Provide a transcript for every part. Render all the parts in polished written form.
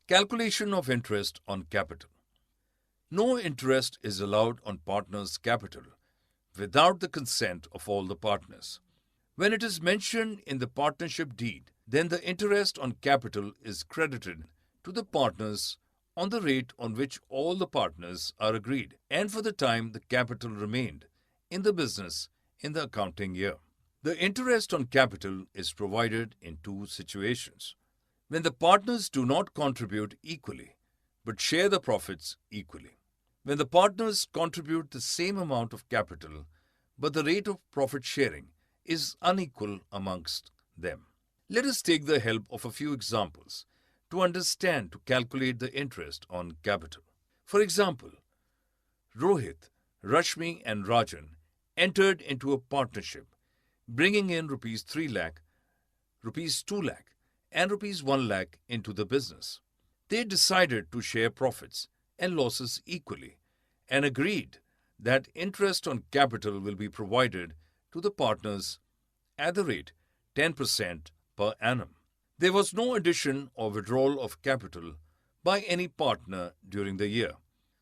Calculation of interest on capital. No interest is allowed on partners' capital without the consent of all the partners. When it is mentioned in the partnership deed, then the interest on capital is credited to the partners on the rate on which all the partners are agreed and for the time the capital remained in the business in the accounting year. The interest on capital is provided in two situations: when the partners do not contribute equally but share the profits equally. When the partners contribute the same amount of capital but the rate of profit sharing is unequal amongst them. Let us take the help of a few examples to calculate the interest on capital. For example, Rohit, Rashmi and Rajan entered into a partnership, bringing in rupees 3 lakh, rupees 2 lakh and rupees 1 lakh into the business. They decided to share profits and losses equally and agreed that interest on capital will be provided to the partners at the rate 10% per annum. There was no addition or withdrawal of capital by any partner during the year,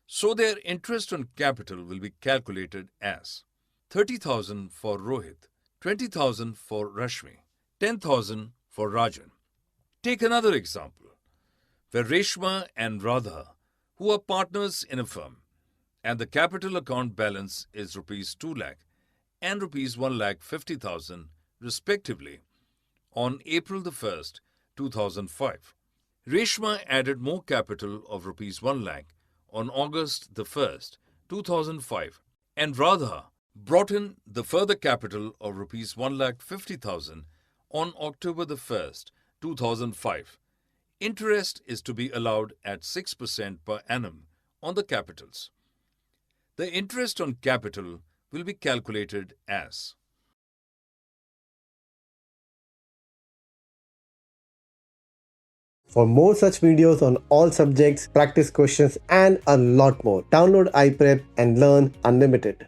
so their interest on capital will be calculated as 30,000 for Rohit, 20,000 for Rashmi, 10,000 for Rajan. Take another example, where Reshma and Radha, who are partners in a firm, and the capital account balance is rupees 2 lakh and rupees 1,50,000 respectively, on April the 1st, 2005. Reshma added more capital of rupees 1 lakh on August the 1st, 2005, and Radha brought in the further capital of rupees 1,50,000 on October the 1st, 2005. Interest is to be allowed at 6% per annum on the capitals. The interest on capital will be calculated as For more such videos on all subjects, practice questions, and a lot more, download iPrep and learn unlimited.